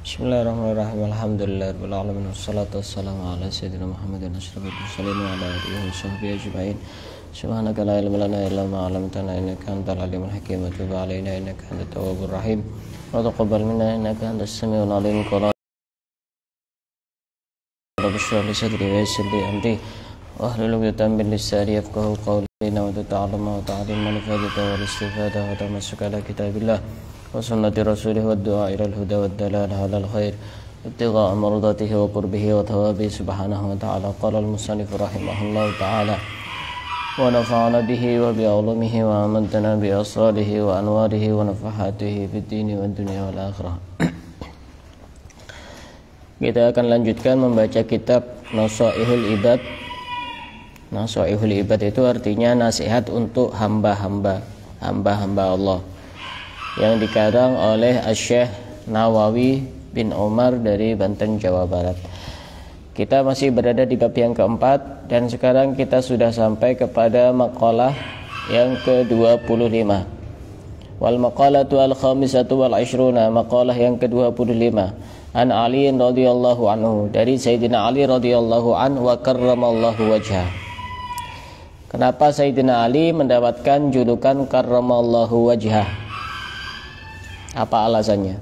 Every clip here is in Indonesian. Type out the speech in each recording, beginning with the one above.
Bismillahirrahmanirrahim. Alhamdulillahirabbil alamin wassalatu wassalamu ala sayyidina Muhammadin asyrafil mursalin wa ala alihi washabbihi ajma'in. Subhanaka la ilma lana illa ma 'allamtana innaka antal alimul hakim wa tub 'alaina innaka antat tawwabur rahim wa taqabbal minna innaka antas samiul alim. Qala rabbi shrah li sadri wa yassir li amri wahlul 'uqdatam min lisani yafqahu qawli. Wa ta'allama wa ta'allama al-fadata wal istifada wa tamassuka ala kitabillah wa sunnati rasulih wa du'a ila al-huda wa dalalah ala al-khair ibtigha'a mardatihi wa qurbihi wa thawabihi subhanahu wa ta'ala. Qala al-musannif rahimahullahu ta'ala wa nafa'ana bihi wa bi ulumihi wa amantana bi asrarihi wa anwarihi wa nafahatihi fid dini wad dunya wal akhirah. Kita akan lanjutkan membaca kitab Nasaihul Ibad. Nasaihul Ibad itu artinya nasihat untuk hamba-hamba Allah, yang dikarang oleh Asy-Syaikh Nawawi bin Umar dari Banten, Jawa Barat. Kita masih berada di bab yang keempat, dan sekarang kita sudah sampai kepada maqalah yang ke-25. Wal maqalatu al-khamisatu wal 'ishruna, maqalah yang ke-25. An Ali radhiyallahu anhu, dari Sayyidina Ali radhiyallahu anhu wa karramallahu wajhah. Kenapa Sayyidina Ali mendapatkan julukan karramallahu wajhah? Apa alasannya?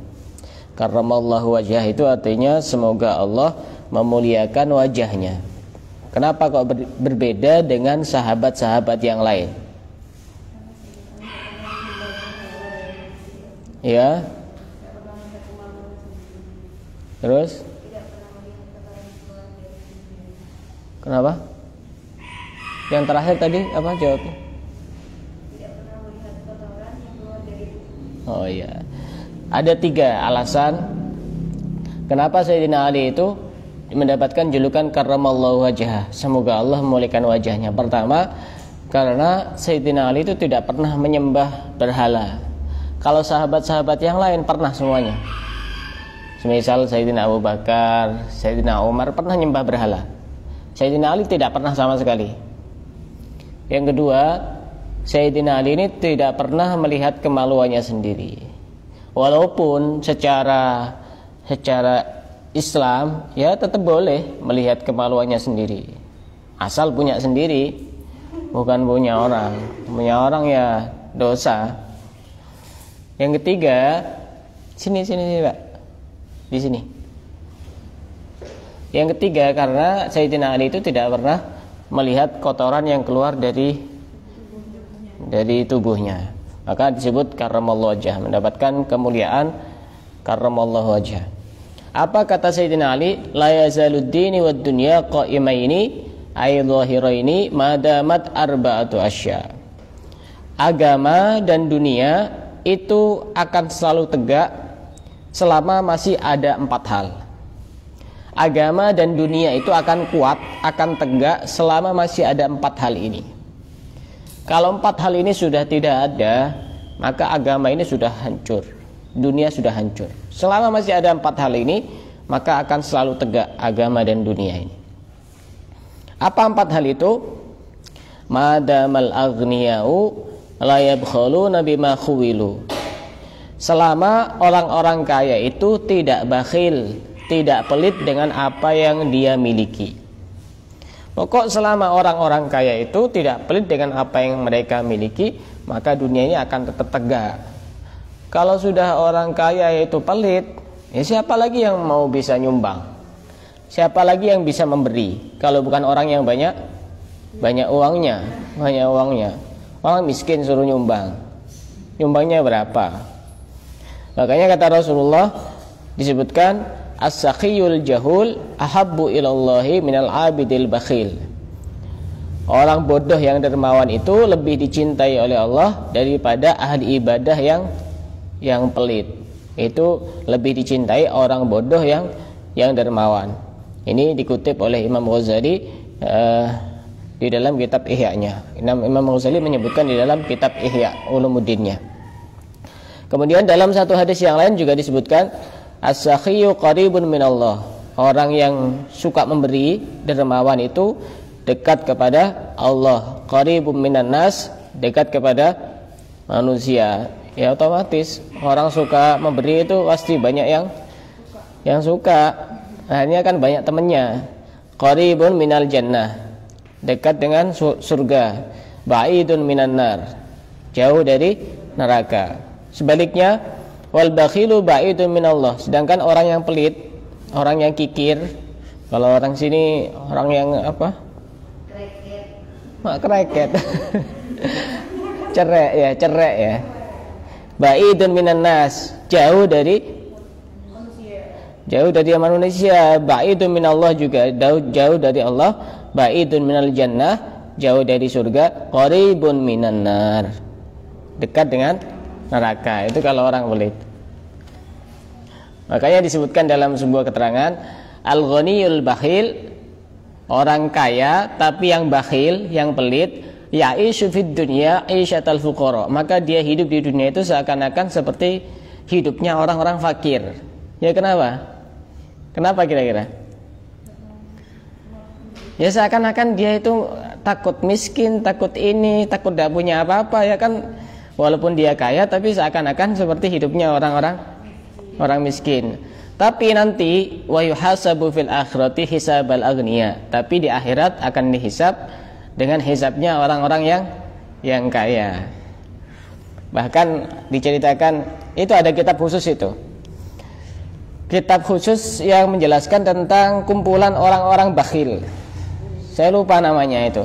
Karramallahu wajhah itu artinya semoga Allah memuliakan wajahnya. Kenapa kok berbeda dengan sahabat-sahabat yang lain? Ya. Terus? Kenapa? Yang terakhir tadi apa jawabnya? Oh iya. Ada 3 alasan kenapa Sayyidina Ali itu mendapatkan julukan karramallahu wajhah, semoga Allah memuliakan wajahnya. Pertama, karena Sayyidina Ali itu tidak pernah menyembah berhala. Kalau sahabat-sahabat yang lain pernah semuanya. Semisal Sayyidina Abu Bakar, Sayyidina Umar pernah nyembah berhala. Sayyidina Ali tidak pernah sama sekali. Yang kedua, Sayyidina Ali ini tidak pernah melihat kemaluannya sendiri. Walaupun secara Islam ya tetap boleh melihat kemaluannya sendiri, asal punya sendiri, bukan punya orang. Punya orang ya dosa. Yang ketiga, sini Pak, di sini. Yang ketiga, karena Sayyidina Ali itu tidak pernah melihat kotoran yang keluar dari tubuhnya, maka disebut karramallahu wajhah, mendapatkan kemuliaan karramallahu wajhah. Apa kata Sayyidina Ali? La yazaluddini wad dunya qa'imaini ay dhahiraini madamat arba'atu asya. Agama dan dunia itu akan selalu tegak selama masih ada 4 hal. Agama dan dunia itu akan kuat, akan tegak selama masih ada 4 hal ini. Kalau 4 hal ini sudah tidak ada, maka agama ini sudah hancur, dunia sudah hancur. Selama masih ada 4 hal ini, maka akan selalu tegak agama dan dunia ini. Apa 4 hal itu? Madamal aghniya'u la yabkhaluna bima khuwilu. Selama orang-orang kaya itu tidak bakhil, tidak pelit dengan apa yang dia miliki. Pokok selama orang-orang kaya itu tidak pelit dengan apa yang mereka miliki, maka dunianya akan tetap tegak. Kalau sudah orang kaya itu pelit, ya siapa lagi yang mau bisa nyumbang? Siapa lagi yang bisa memberi? Kalau bukan orang yang banyak uangnya. Orang miskin suruh nyumbang. Nyumbangnya berapa? Makanya kata Rasulullah disebutkan as-sakhiyul jahul ahabbu ilallahi minal abidil bakhil. Orang bodoh yang dermawan itu lebih dicintai oleh Allah daripada ahli ibadah yang pelit. Itu lebih dicintai orang bodoh yang dermawan. Ini dikutip oleh Imam Ghazali di dalam kitab Ihya-nya. Imam Ghazali menyebutkan di dalam kitab Ihya Ulumuddinnya. Kemudian dalam satu hadis yang lain juga disebutkan as-sakhiyyu qaribun minallah. Orang yang suka memberi, dermawan itu dekat kepada Allah. Qaribun minan nas, dekat kepada manusia. Ya otomatis orang suka memberi itu pasti banyak yang yang suka. Akhirnya kan banyak temennya. Qaribun minal jannah, dekat dengan surga. Ba'idun minan nar, jauh dari neraka. Sebaliknya, wal bakhilu ba'idun minallah, sedangkan orang yang pelit, orang yang kikir, kalau orang sini orang yang apa? Kreket. Cerek ya. Ba'idun minan nas, jauh dari manusia. Ba'idun minallah juga jauh dari Allah. Ba'idun minal jannah, jauh dari surga. Qaribun minan nar, dekat dengan neraka. Itu kalau orang pelit. Makanya disebutkan dalam sebuah keterangan, al-ghaniyul bakhil, orang kaya tapi yang bakhil, yang pelit, ya'ishu fid dunya isyatal fuqara, maka dia hidup di dunia itu seakan-akan seperti hidupnya orang-orang fakir. Ya kenapa? Kenapa kira-kira? Ya seakan-akan dia itu takut miskin, takut ini, takut tidak punya apa-apa, ya kan? Walaupun dia kaya tapi seakan-akan seperti hidupnya orang miskin. Tapi nanti wa yuhasabu fil akhirati hisabal aghniya, tapi di akhirat akan dihisab dengan hisabnya orang-orang yang kaya. Bahkan diceritakan itu ada kitab khusus itu. Kitab khusus yang menjelaskan tentang kumpulan orang-orang bakhil. Saya lupa namanya itu.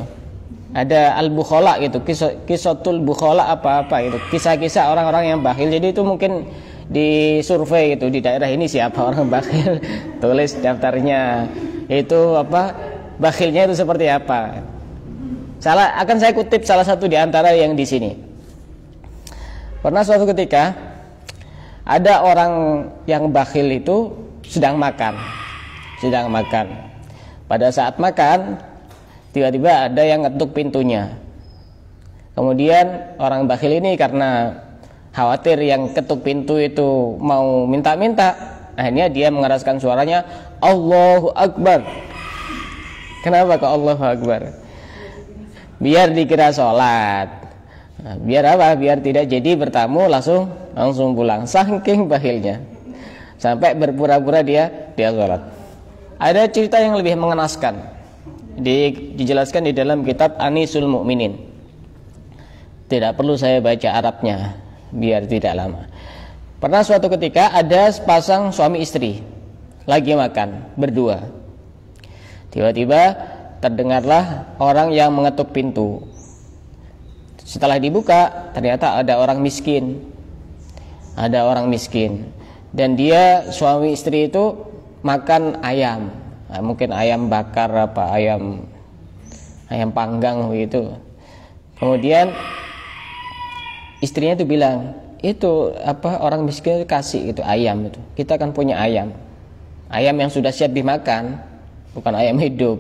Ada al-bukhala gitu, kisatul bukhala apa-apa itu. Kisah-kisah orang-orang yang bakhil. Jadi itu mungkin di survei gitu, di daerah ini siapa orang bakhil, tulis daftarnya. Itu apa? Bakhilnya itu seperti apa? Akan saya kutip salah satu di antara yang di sini. Pernah suatu ketika ada orang yang bakhil itu sedang makan. Pada saat makan, tiba-tiba ada yang ngetuk pintunya. Kemudian orang bakhil ini karena khawatir yang ketuk pintu itu mau minta-minta, akhirnya dia mengeraskan suaranya, Allahu Akbar. Kenapa kok Allahu Akbar? Biar dikira sholat. Nah, biar apa? Biar tidak jadi bertamu langsung pulang. Saking bakhilnya, sampai berpura-pura dia sholat. Ada cerita yang lebih mengenaskan, dijelaskan di dalam kitab Anisul Mu'minin. Tidak perlu saya baca Arabnya biar tidak lama. Pernah suatu ketika ada sepasang suami istri lagi makan berdua. Tiba-tiba terdengarlah orang yang mengetuk pintu. Setelah dibuka, ternyata ada orang miskin. Dan dia suami istri itu makan ayam. Nah, mungkin ayam bakar ayam panggang begitu. Kemudian istrinya itu bilang, itu orang miskin kasih itu ayam itu. Kita kan punya ayam. Ayam yang sudah siap dimakan, bukan ayam hidup.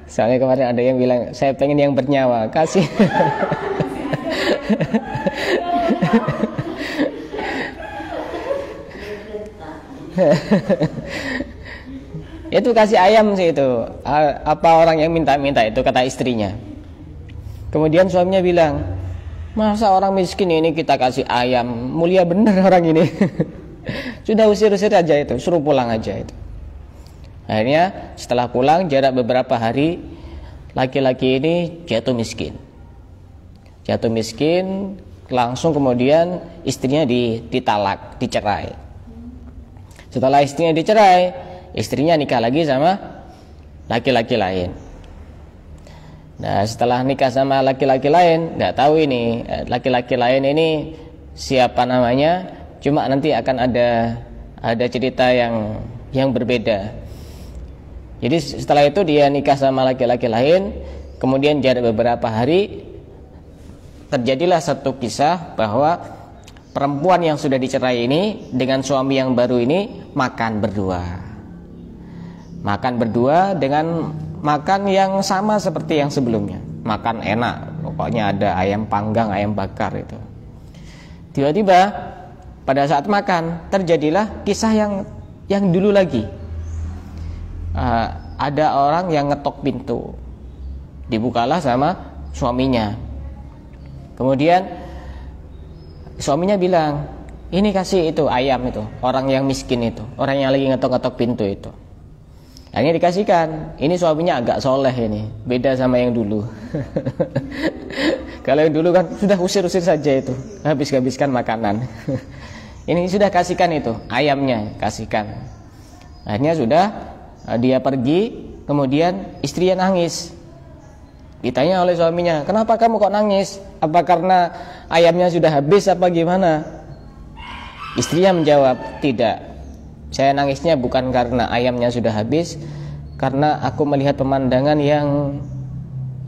Soalnya kemarin ada yang bilang, saya pengen yang bernyawa, kasih. Itu kasih ayam sih itu. Apa orang yang minta-minta itu, kata istrinya. Kemudian suaminya bilang, masa orang miskin ini kita kasih ayam, mulia bener orang ini. Sudah usir-usir aja itu, suruh pulang aja itu. Akhirnya setelah pulang jarak beberapa hari, laki-laki ini jatuh miskin, langsung kemudian istrinya ditalak, dicerai. Setelah istrinya dicerai, istrinya nikah lagi sama laki-laki lain. Nah, setelah nikah sama laki-laki lain, nggak tahu ini laki-laki lain ini siapa namanya. Cuma nanti akan ada cerita yang berbeda. Jadi setelah itu dia nikah sama laki-laki lain, kemudian jarak beberapa hari terjadilah satu kisah bahwa perempuan yang sudah dicerai ini dengan suami yang baru ini makan berdua dengan makan yang sama seperti yang sebelumnya. Makan enak, pokoknya ada ayam panggang, ayam bakar itu. Tiba-tiba pada saat makan terjadilah kisah yang dulu lagi. Ada orang yang ngetok pintu, dibukalah sama suaminya. Kemudian suaminya bilang, Ini kasih itu ayam itu, orang yang miskin itu, orang yang lagi ngetok-ngetok pintu itu. Akhirnya dikasihkan. Ini suaminya agak soleh ini, beda sama yang dulu. Kalau yang dulu kan sudah usir-usir saja itu, habiskan makanan. Ini sudah kasihkan itu, ayamnya kasihkan. Akhirnya sudah dia pergi, kemudian istrinya nangis. Ditanya oleh suaminya, kenapa kamu kok nangis? Apa karena ayamnya sudah habis apa gimana? Istrinya menjawab, tidak, saya nangisnya bukan karena ayamnya sudah habis, karena aku melihat pemandangan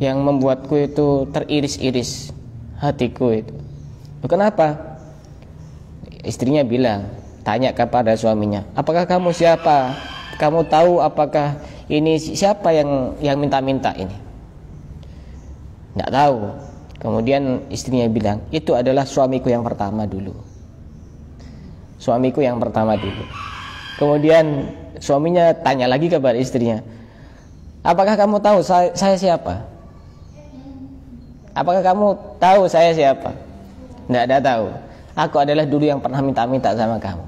yang membuatku itu teriris-iris hatiku itu. Kenapa? Istrinya bilang, tanya kepada suaminya, apakah kamu siapa? Kamu tahu apakah ini siapa yang minta-minta ini? Tidak tahu. Kemudian istrinya bilang, itu adalah suamiku yang pertama dulu. Suamiku yang pertama dulu. Kemudian suaminya tanya lagi kepada istrinya, apakah kamu tahu saya siapa? Apakah kamu tahu saya siapa? Tidak ada tahu. Aku adalah dulu yang pernah minta-minta sama kamu.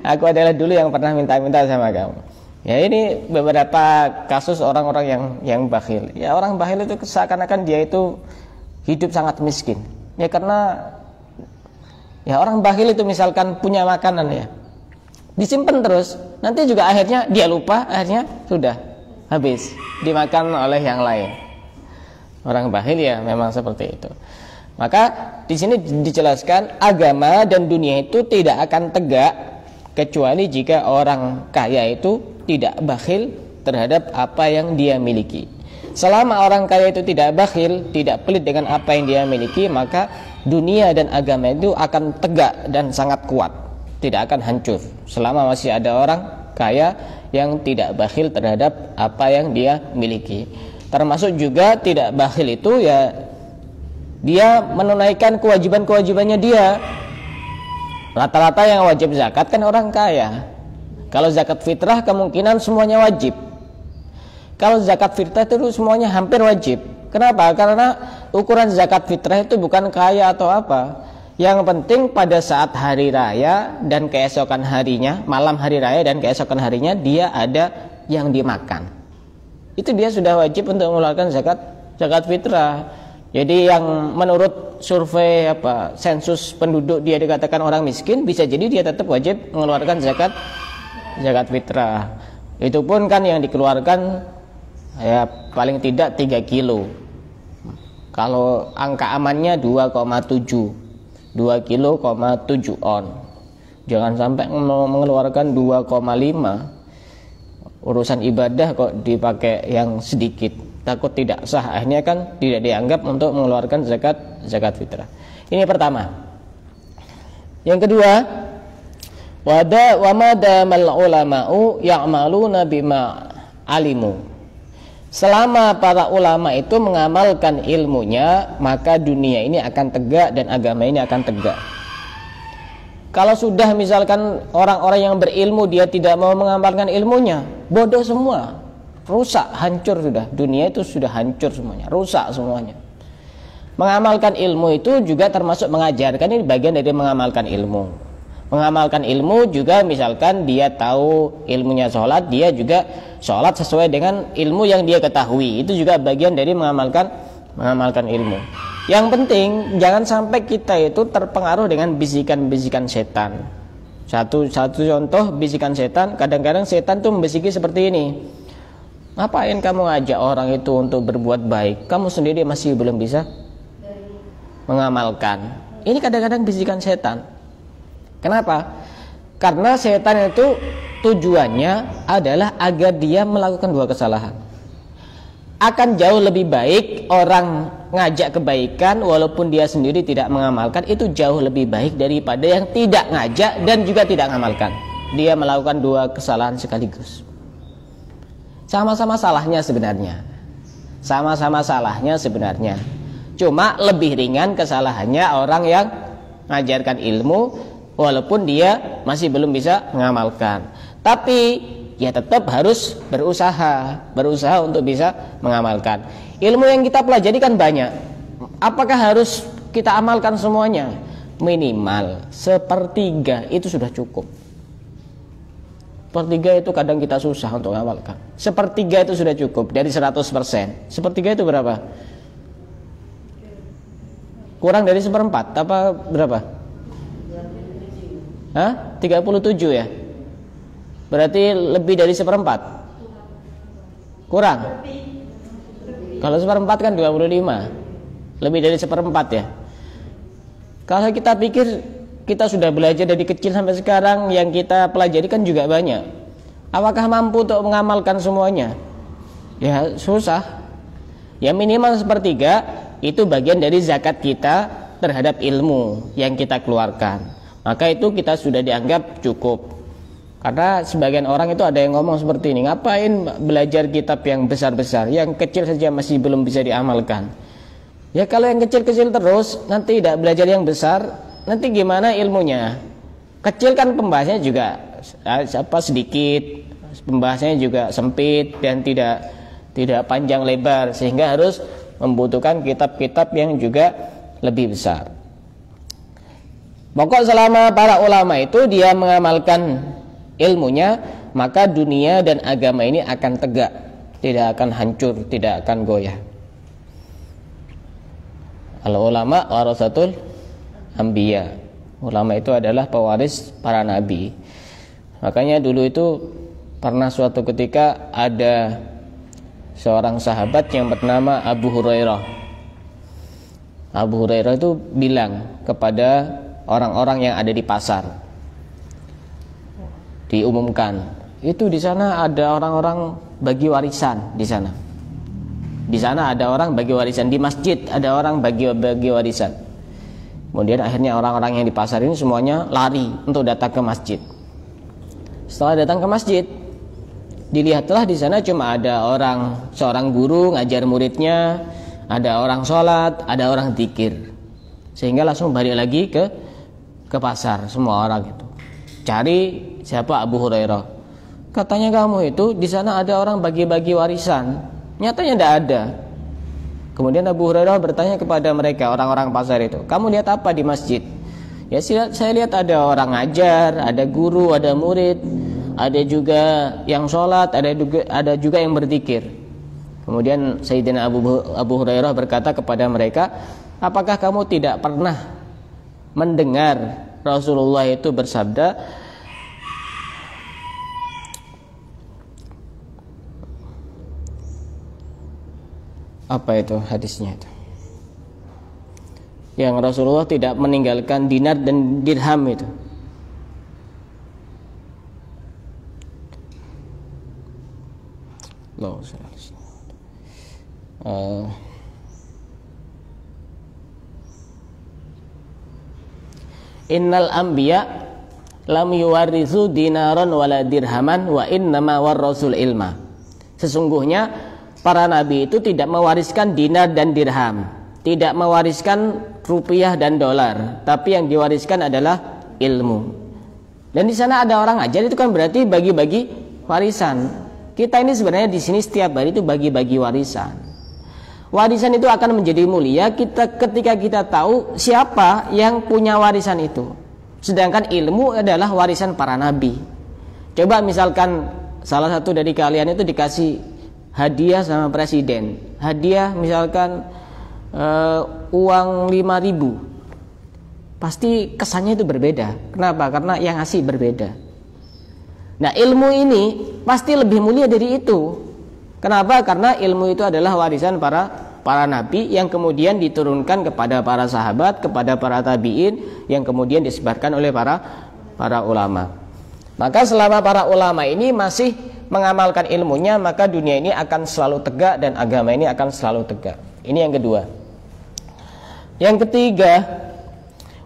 Aku adalah dulu yang pernah minta-minta sama kamu. Ya, ini beberapa kasus orang-orang yang bakhil. Ya, orang bakhil itu seakan-akan dia itu hidup sangat miskin. Ya, karena ya orang bakhil itu misalkan punya makanan ya, disimpan terus, nanti juga akhirnya dia lupa, akhirnya sudah habis dimakan oleh yang lain. Orang bakhil ya memang seperti itu. Maka di sini dijelaskan agama dan dunia itu tidak akan tegak kecuali jika orang kaya itu tidak bakhil terhadap apa yang dia miliki. Selama orang kaya itu tidak bakhil, tidak pelit dengan apa yang dia miliki, maka dunia dan agama itu akan tegak dan sangat kuat, tidak akan hancur selama masih ada orang kaya yang tidak bakhil terhadap apa yang dia miliki. Termasuk juga tidak bakhil itu ya dia menunaikan kewajiban-kewajibannya dia. Rata-rata yang wajib zakat kan orang kaya. Kalau zakat fitrah kemungkinan semuanya wajib. Kalau zakat fitrah itu semuanya hampir wajib. Kenapa? Karena ukuran zakat fitrah itu bukan kaya atau apa. Yang penting pada saat hari raya dan keesokan harinya, malam hari raya dan keesokan harinya dia ada yang dimakan. Itu dia sudah wajib untuk mengeluarkan zakat fitrah. Jadi yang menurut survei sensus penduduk dia dikatakan orang miskin, bisa jadi dia tetap wajib mengeluarkan zakat fitrah. Itu pun kan yang dikeluarkan ya paling tidak 3 kilo. Kalau angka amannya 2,7 on. Jangan sampai mengeluarkan 2,5. Urusan ibadah kok dipakai yang sedikit, takut tidak sah. Akhirnya kan tidak dianggap untuk mengeluarkan zakat fitrah. Ini pertama. Yang kedua, wa madamal ulama'u ya'maluna bima alimu. Selama para ulama itu mengamalkan ilmunya, maka dunia ini akan tegak dan agama ini akan tegak. Kalau sudah misalkan orang-orang yang berilmu dia tidak mau mengamalkan ilmunya, bodoh semua, rusak, hancur sudah. Dunia itu sudah hancur semuanya, rusak semuanya. Mengamalkan ilmu itu juga termasuk mengajarkan, ini bagian dari mengamalkan ilmu. Mengamalkan ilmu juga misalkan dia tahu ilmunya sholat, dia juga sholat sesuai dengan ilmu yang dia ketahui. Itu juga bagian dari mengamalkan ilmu. Yang penting jangan sampai kita itu terpengaruh dengan bisikan-bisikan setan. Satu contoh bisikan setan, kadang-kadang setan tuh membisiki seperti ini. Ngapain kamu ngajak orang itu untuk berbuat baik, kamu sendiri masih belum bisa mengamalkan. Ini kadang-kadang bisikan setan. Kenapa? Karena setan itu tujuannya adalah agar dia melakukan 2 kesalahan. Akan jauh lebih baik orang ngajak kebaikan walaupun dia sendiri tidak mengamalkan, itu jauh lebih baik daripada yang tidak ngajak dan juga tidak mengamalkan. Dia melakukan 2 kesalahan sekaligus. Sama-sama salahnya sebenarnya. Sama-sama salahnya sebenarnya. Cuma lebih ringan kesalahannya orang yang mengajarkan ilmu walaupun dia masih belum bisa mengamalkan. Tapi ya tetap harus berusaha untuk bisa mengamalkan. Ilmu yang kita pelajari kan banyak. Apakah harus kita amalkan semuanya? minimal sepertiga itu sudah cukup. Sepertiga itu kadang kita susah untuk mengamalkan. Sepertiga itu sudah cukup dari 100%. Sepertiga itu berapa? Kurang dari seperempat apa berapa? 37 ya? Berarti lebih dari seperempat? Kurang? Kalau seperempat kan 25. Lebih dari seperempat ya. Kalau kita pikir kita sudah belajar dari kecil sampai sekarang, yang kita pelajari kan juga banyak. Apakah mampu untuk mengamalkan semuanya? Ya susah. Ya minimal sepertiga itu bagian dari zakat kita terhadap ilmu yang kita keluarkan. Maka itu kita sudah dianggap cukup. Karena sebagian orang itu ada yang ngomong seperti ini, ngapain belajar kitab yang besar-besar, yang kecil saja masih belum bisa diamalkan. Ya kalau yang kecil-kecil terus, nanti tidak belajar yang besar, nanti gimana ilmunya? Kecil kan pembahasannya juga sedikit, pembahasannya juga sempit dan tidak panjang lebar, sehingga harus membutuhkan kitab-kitab yang juga lebih besar. Pokok selama para ulama itu dia mengamalkan ilmunya, maka dunia dan agama ini akan tegak, tidak akan hancur, tidak akan goyah. Al ulama warasatul anbiya. Ulama itu adalah pewaris para nabi. Makanya dulu itu pernah suatu ketika ada seorang sahabat yang bernama Abu Hurairah. Abu Hurairah itu bilang kepada orang-orang yang ada di pasar, diumumkan, itu di sana ada orang-orang bagi warisan di sana. Di sana ada orang bagi warisan, di masjid ada orang bagi warisan. Kemudian akhirnya orang-orang yang di pasar ini semuanya lari untuk datang ke masjid. Setelah datang ke masjid, dilihatlah di sana cuma ada seorang guru ngajar muridnya, ada orang sholat, ada orang zikir. Sehingga langsung balik lagi ke pasar semua orang itu. Cari siapa? Abu Hurairah. Katanya kamu itu di sana ada orang bagi-bagi warisan. Nyatanya tidak ada. Kemudian Abu Hurairah bertanya kepada mereka, orang-orang pasar itu, kamu lihat apa di masjid? Ya saya lihat ada orang ngajar, ada guru, ada murid, ada juga yang sholat, ada juga yang berzikir. Kemudian Sayyidina Abu Hurairah berkata kepada mereka, apakah kamu tidak pernah mendengar Rasulullah itu bersabda, apa itu hadisnya itu, yang Rasulullah tidak meninggalkan dinar dan dirham itu. Innal anbiya lam yuwarithu dinaron wala dirhaman wa innama warrasul ilma. Sesungguhnya para nabi itu tidak mewariskan dinar dan dirham, tidak mewariskan rupiah dan dolar, tapi yang diwariskan adalah ilmu. Dan di sana ada orang ajar, itu kan berarti bagi-bagi warisan. Kita ini sebenarnya di sini setiap hari itu bagi-bagi warisan. Warisan itu akan menjadi mulia ketika kita tahu siapa yang punya warisan itu. Sedangkan ilmu adalah warisan para nabi. Coba misalkan salah satu dari kalian itu dikasih hadiah sama presiden, hadiah misalkan uang 5.000, pasti kesannya itu berbeda. Kenapa? Karena yang ngasih berbeda. Nah ilmu ini pasti lebih mulia dari itu. Kenapa? Karena ilmu itu adalah warisan para nabi yang kemudian diturunkan kepada para sahabat, kepada para tabi'in, yang kemudian disebarkan oleh para ulama. Maka selama para ulama ini masih mengamalkan ilmunya, maka dunia ini akan selalu tegak dan agama ini akan selalu tegak. Ini yang kedua. Yang ketiga,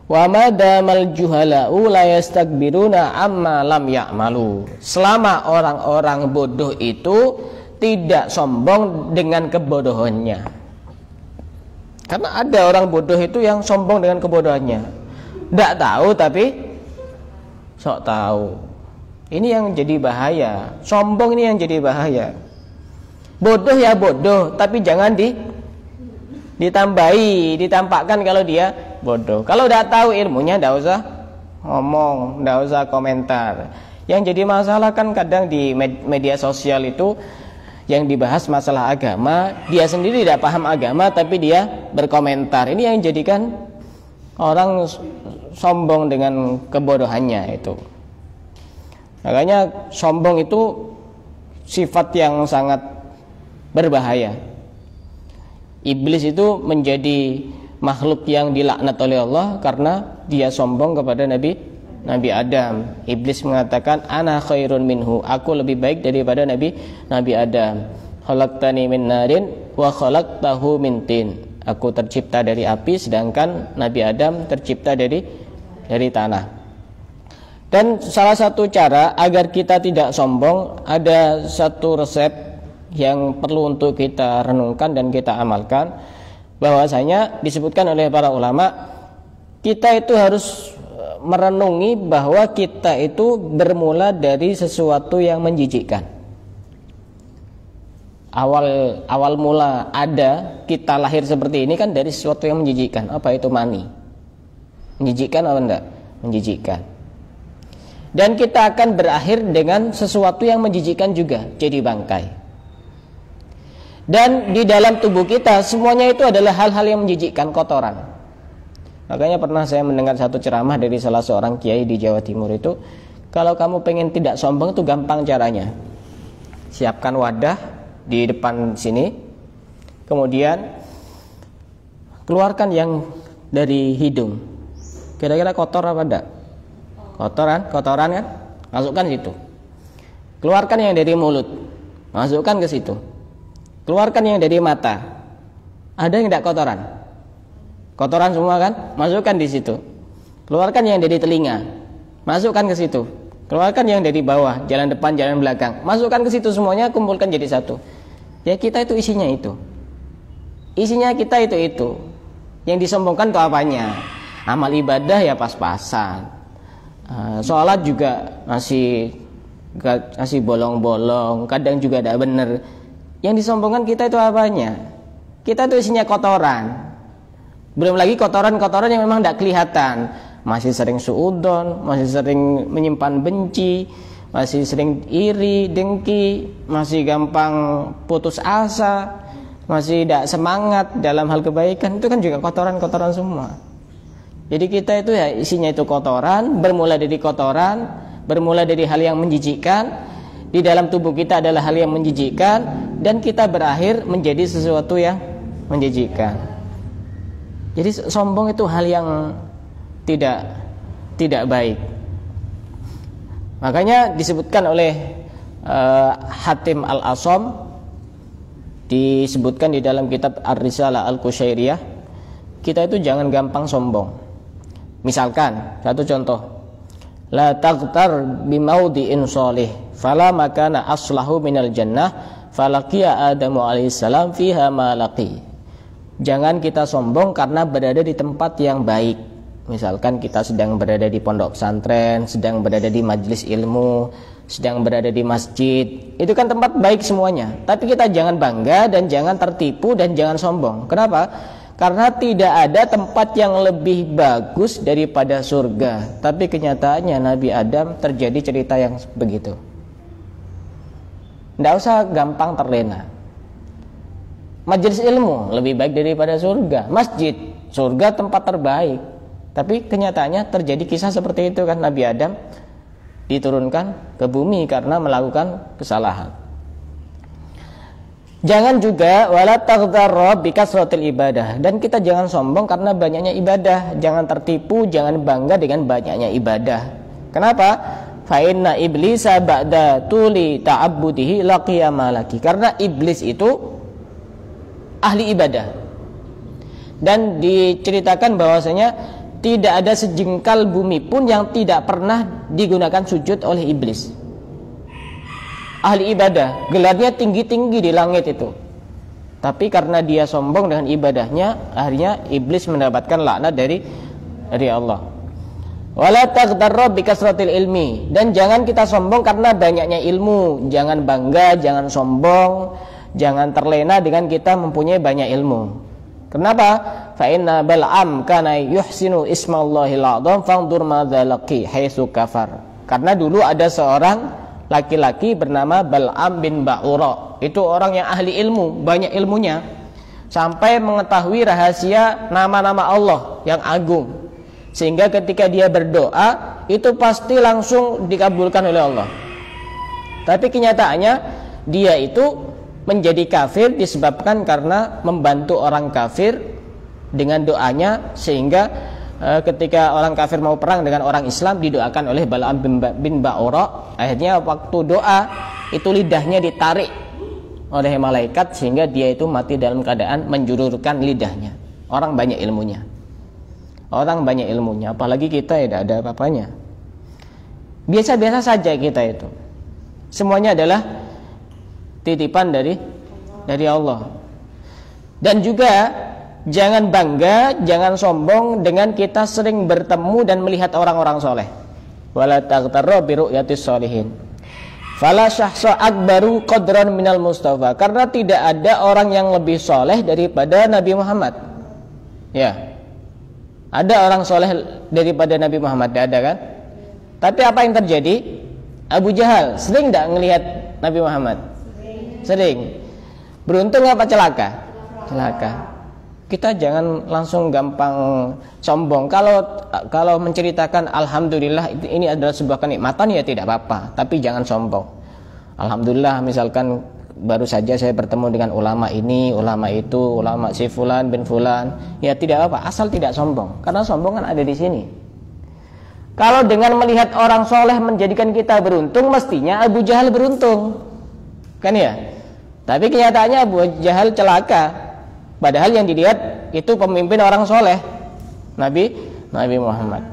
wa madamal juhala'u la yastakbiruna amma lam ya'malu. Selama orang-orang bodoh itu tidak sombong dengan kebodohannya. Karena ada orang bodoh itu yang sombong dengan kebodohannya. Tidak tahu tapi sok tahu. Ini yang jadi bahaya. Sombong ini yang jadi bahaya. Bodoh ya bodoh, tapi jangan ditampakkan kalau dia bodoh. Kalau udah tahu ilmunya ndak usah ngomong, ndak usah komentar. Yang jadi masalah kan kadang di media sosial itu yang dibahas masalah agama, dia sendiri tidak paham agama tapi dia berkomentar. Ini yang jadikan orang sombong dengan kebodohannya itu. Makanya sombong itu sifat yang sangat berbahaya. Iblis itu menjadi makhluk yang dilaknat oleh Allah karena dia sombong kepada Nabi Adam. Iblis mengatakan, ana khairun minhu, aku lebih baik daripada Nabi Adam. Khalaqtani min narin wa khalaqtahu min tin. Aku tercipta dari api sedangkan Nabi Adam tercipta dari tanah. Dan salah satu cara agar kita tidak sombong, ada satu resep yang perlu untuk kita renungkan dan kita amalkan. Bahwasanya disebutkan oleh para ulama, kita itu harus merenungi bahwa kita itu bermula dari sesuatu yang menjijikkan. Awal mula ada kita lahir seperti ini kan dari sesuatu yang menjijikkan. Apa itu mani? Menjijikkan atau enggak? Menjijikkan. Dan kita akan berakhir dengan sesuatu yang menjijikkan juga, jadi bangkai. Dan di dalam tubuh kita semuanya itu adalah hal-hal yang menjijikkan, kotoran. Makanya pernah saya mendengar satu ceramah dari salah seorang kiai di Jawa Timur itu, kalau kamu pengen tidak sombong itu gampang caranya. Siapkan wadah di depan sini, kemudian keluarkan yang dari hidung. Kira-kira kotor apa enggak? Kotoran kan? Masukkan situ. Keluarkan yang dari mulut, masukkan ke situ. Keluarkan yang dari mata. Ada yang tidak kotoran? Kotoran semua kan? Masukkan di situ. Keluarkan yang dari telinga, masukkan ke situ. Keluarkan yang dari bawah, jalan depan, jalan belakang, masukkan ke situ semuanya, kumpulkan jadi satu. Ya kita itu isinya itu. Isinya kita itu. Yang disombongkan itu apanya? Amal ibadah ya pas-pasan. Sholat juga masih bolong-bolong, kadang juga tidak benar. Yang disombongkan kita itu apanya? Kita itu isinya kotoran. Belum lagi kotoran-kotoran yang memang tidak kelihatan. Masih sering suudon, masih sering menyimpan benci, masih sering iri, dengki, masih gampang putus asa, masih tidak semangat dalam hal kebaikan. Itu kan juga kotoran-kotoran semua. Jadi kita itu ya isinya itu kotoran, bermula dari kotoran, bermula dari hal yang menjijikkan. Di dalam tubuh kita adalah hal yang menjijikkan, dan kita berakhir menjadi sesuatu yang menjijikkan. Jadi sombong itu hal yang tidak baik. Makanya disebutkan oleh Hatim Al-Asham, disebutkan di dalam kitab Ar-Risalah Al-Qushairiyah, kita itu jangan gampang sombong. Misalkan satu contoh, la taghtar bimaudi'in sholih fala makana aslahu minal jannah falaqiya Adamu alaihissalam fiha ma laqi. Jangan kita sombong karena berada di tempat yang baik. Misalkan kita sedang berada di pondok pesantren, sedang berada di majelis ilmu, sedang berada di masjid. Itu kan tempat baik semuanya. Tapi kita jangan bangga dan jangan tertipu dan jangan sombong. Kenapa? Karena tidak ada tempat yang lebih bagus daripada surga. Tapi kenyataannya Nabi Adam terjadi cerita yang begitu. Tidak usah gampang terlena. Majelis ilmu lebih baik daripada surga. Masjid, surga tempat terbaik. Tapi kenyataannya terjadi kisah seperti itu kan. Nabi Adam diturunkan ke bumi karena melakukan kesalahan. Jangan juga wala taghtarra bikasratil ibadah, dan kita jangan sombong karena banyaknya ibadah. Jangan tertipu, jangan bangga dengan banyaknya ibadah. Kenapa? Fa inna iblisa ba'da tuli ta'abbudihi laqiya ma laqi. Karena iblis itu ahli ibadah. Dan diceritakan bahwasanya tidak ada sejengkal bumi pun yang tidak pernah digunakan sujud oleh iblis. Ahli ibadah, gelarnya tinggi-tinggi di langit itu. Tapi karena dia sombong dengan ibadahnya, akhirnya iblis mendapatkan laknat dari Allah. Wala taghtarra bikasratil ilmi, dan jangan kita sombong karena banyaknya ilmu. Jangan bangga, jangan sombong, jangan terlena dengan kita mempunyai banyak ilmu. Kenapa? fa inna Bal'am kana yuhsinu ismallahil a'zam fanzur madza laqi haitsu kafar. Karena dulu ada seorang laki-laki bernama Bal'am bin Ba'ura. Itu orang yang ahli ilmu, banyak ilmunya, sampai mengetahui rahasia nama-nama Allah yang agung, sehingga ketika dia berdoa itu pasti langsung dikabulkan oleh Allah. Tapi kenyataannya dia itu menjadi kafir disebabkan karena membantu orang kafir dengan doanya, sehingga ketika orang kafir mau perang dengan orang Islam didoakan oleh Bal'am bin Ba'ura. Akhirnya waktu doa itu lidahnya ditarik oleh malaikat sehingga dia itu mati dalam keadaan menjulurkan lidahnya. Orang banyak ilmunya. Orang banyak ilmunya, apalagi kita ya tidak ada apa-apanya. Biasa-biasa saja kita itu. Semuanya adalah titipan dari Allah. Dan juga jangan bangga, jangan sombong dengan kita sering bertemu dan melihat orang-orang soleh. Wala taghtarra bi ru'yatis sholihin. Fala syahsa akbaru qadran minal mustafa. Karena tidak ada orang yang lebih soleh daripada Nabi Muhammad. Ya, ada orang soleh daripada Nabi Muhammad, tidak ada kan? Tapi apa yang terjadi? Abu Jahal sering tidak melihat Nabi Muhammad? Sering. Beruntung apa celaka? Celaka. Kita jangan langsung gampang sombong. Kalau menceritakan alhamdulillah ini adalah sebuah kenikmatan ya tidak apa-apa, tapi jangan sombong. Alhamdulillah misalkan baru saja saya bertemu dengan ulama ini, ulama itu, ulama si fulan bin fulan, ya tidak apa-apa asal tidak sombong. Karena sombong kan ada di sini. Kalau dengan melihat orang soleh menjadikan kita beruntung, mestinya Abu Jahal beruntung, kan ya? Tapi kenyataannya Abu Jahal celaka. Padahal yang dilihat itu pemimpin orang soleh, Nabi Muhammad.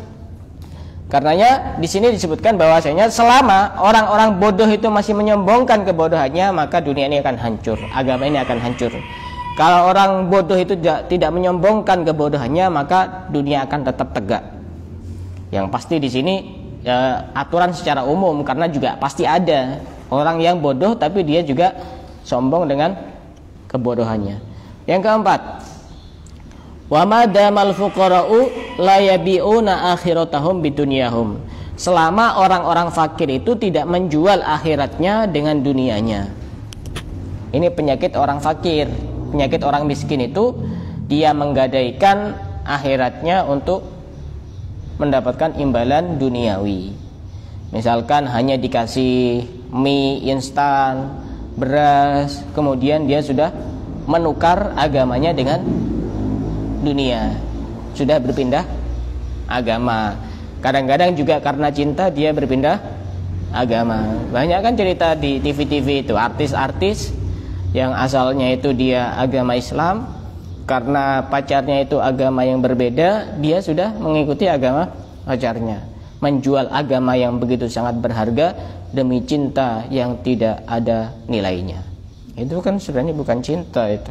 Karenanya di sini disebutkan bahwasanya selama orang-orang bodoh itu masih menyombongkan kebodohannya, maka dunia ini akan hancur, agama ini akan hancur. Kalau orang bodoh itu tidak menyombongkan kebodohannya, maka dunia akan tetap tegak. Yang pasti di sini aturan secara umum, karena juga pasti ada orang yang bodoh tapi dia juga sombong dengan kebodohannya. Yang keempat, wa madamal fuqara'u la yabi'una akhiratahum bidunyahum. Selama orang-orang fakir itu tidak menjual akhiratnya dengan dunianya. Ini penyakit orang fakir, penyakit orang miskin itu, dia menggadaikan akhiratnya untuk mendapatkan imbalan duniawi. Misalkan hanya dikasih mie instan, beras, kemudian dia sudah menukar agamanya dengan dunia, sudah berpindah agama. Kadang-kadang juga karena cinta dia berpindah agama. Banyak kan cerita di TV-TV itu, artis-artis yang asalnya itu dia agama Islam, karena pacarnya itu agama yang berbeda, dia sudah mengikuti agama pacarnya, menjual agama yang begitu sangat berharga demi cinta yang tidak ada nilainya. Itu kan sebenarnya bukan cinta itu.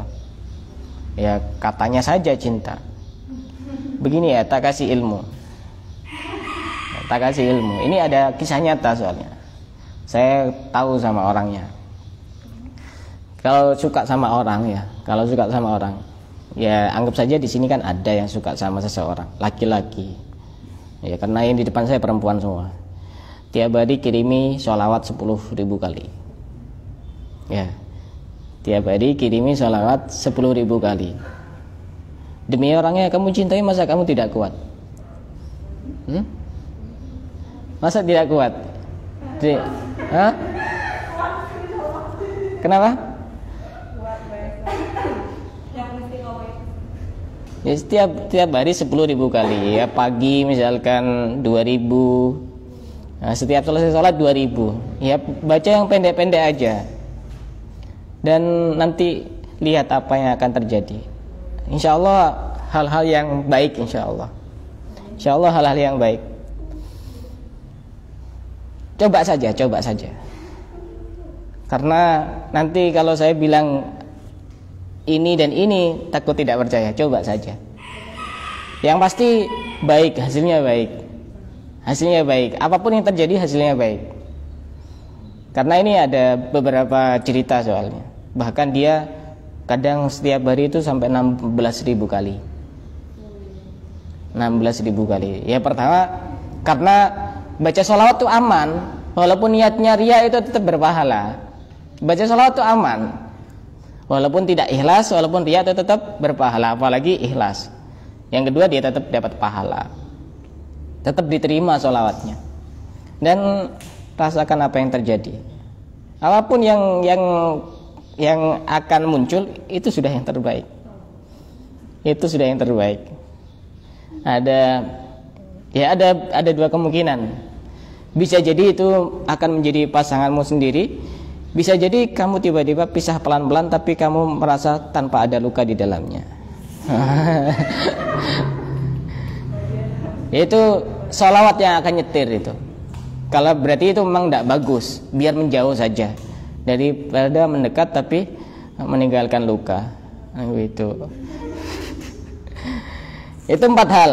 Ya katanya saja cinta. Begini ya, tak kasih ilmu. Tak kasih ilmu. Ini ada kisah nyata soalnya. Saya tahu sama orangnya. Kalau suka sama orang ya, ya anggap saja di sini kan ada yang suka sama seseorang, laki-laki. Ya karena yang di depan saya perempuan semua. Tiap hari kirimi sholawat 10.000 kali. Ya. Tiap hari kirimi sholawat 10.000 kali. Demi orangnya kamu cintai, masa kamu tidak kuat? Masa tidak kuat? Hah? Kenapa? Ya, setiap hari 10.000 kali. Ya pagi misalkan 2.000. Nah, setiap selesai sholat 2.000. Ya baca yang pendek-pendek aja. Dan nanti lihat apa yang akan terjadi. Insya Allah hal-hal yang baik, insya Allah. Insya Allah hal-hal yang baik. Coba saja. Karena nanti kalau saya bilang ini dan ini, takut tidak percaya. Coba saja. Yang pasti baik, hasilnya baik. Hasilnya baik. Apapun yang terjadi hasilnya baik. Karena ini ada beberapa cerita soalnya. Bahkan dia kadang setiap hari itu sampai 16.000 kali. 16.000 kali. Ya pertama karena baca sholawat itu aman, walaupun niatnya riya itu tetap berpahala. Baca sholawat itu aman, walaupun tidak ikhlas, walaupun riya itu tetap berpahala, apalagi ikhlas. Yang kedua dia tetap dapat pahala, tetap diterima sholawatnya. Dan rasakan apa yang terjadi. Apapun yang akan muncul itu sudah yang terbaik. Itu sudah yang terbaik. Ada dua kemungkinan. Bisa jadi itu akan menjadi pasanganmu sendiri. Bisa jadi kamu tiba-tiba pisah pelan-pelan tapi kamu merasa tanpa ada luka di dalamnya. Itu sholawat yang akan nyetir itu. Kalau berarti itu memang tidak bagus, biar menjauh saja daripada mendekat tapi meninggalkan luka. Itu 4 hal.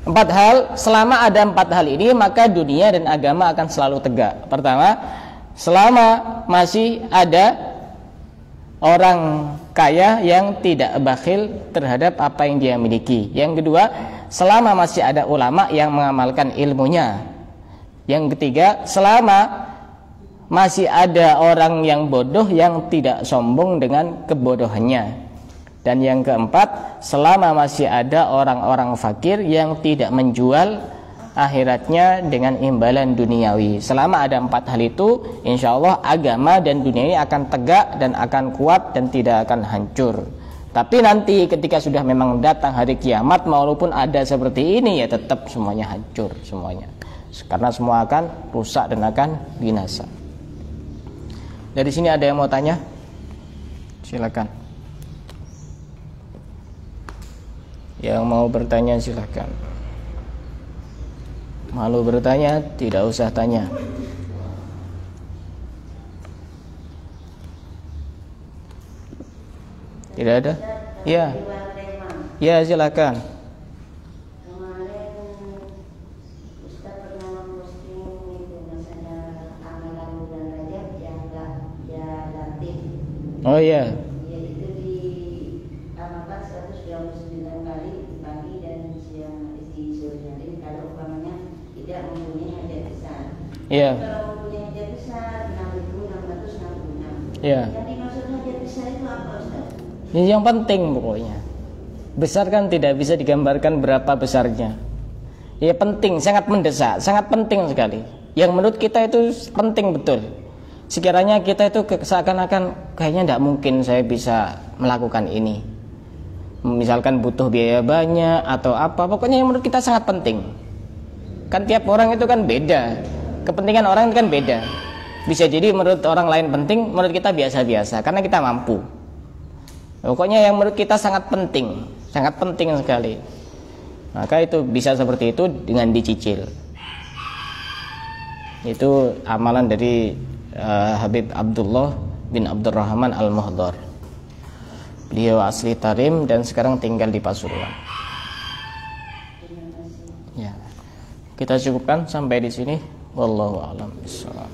4 hal, selama ada 4 hal ini maka dunia dan agama akan selalu tegak. Pertama, selama masih ada orang kaya yang tidak bakhil terhadap apa yang dia miliki. Yang kedua, selama masih ada ulama yang mengamalkan ilmunya. Yang ketiga, selama masih ada orang yang bodoh yang tidak sombong dengan kebodohannya. Dan yang keempat, selama masih ada orang-orang fakir yang tidak menjual akhiratnya dengan imbalan duniawi. Selama ada 4 hal itu, insya Allah agama dan dunia ini akan tegak dan akan kuat dan tidak akan hancur. Tapi nanti ketika sudah memang datang hari kiamat, walaupun ada seperti ini, ya tetap semuanya hancur semuanya. Karena semua akan rusak dan akan binasa. Dari sini ada yang mau tanya? Silakan. Yang mau bertanya silakan. Malu bertanya, tidak usah tanya. Tidak ada? Ya. Ya, silakan. Oh ya. Yaitu diamalkan 129 kali pagi dan siang di sore hari kalau umpamanya tidak mempunyai hajat besar. Iya. Kalau mempunyai hajat besar 6.666. Iya. Yang dimaksud hajat besar itu apa, Ustaz? Ini yang penting pokoknya. Besar kan tidak bisa digambarkan berapa besarnya. Ya penting, sangat mendesak, sangat penting sekali. Yang menurut kita itu penting betul. Sekiranya kita itu seakan-akan kayaknya tidak mungkin saya bisa melakukan ini. Misalkan butuh biaya banyak atau apa, pokoknya yang menurut kita sangat penting. Kan tiap orang itu kan beda, kepentingan orang itu kan beda. Bisa jadi menurut orang lain penting, menurut kita biasa-biasa karena kita mampu. Pokoknya yang menurut kita sangat penting sekali. Maka itu bisa seperti itu dengan dicicil. Itu amalan dari Habib Abdullah bin Abdurrahman Al-Muhdar. Beliau asli Tarim dan sekarang tinggal di Pasuruan. Ya. Kita cukupkan sampai di sini. Wallahu a'lam bishawab.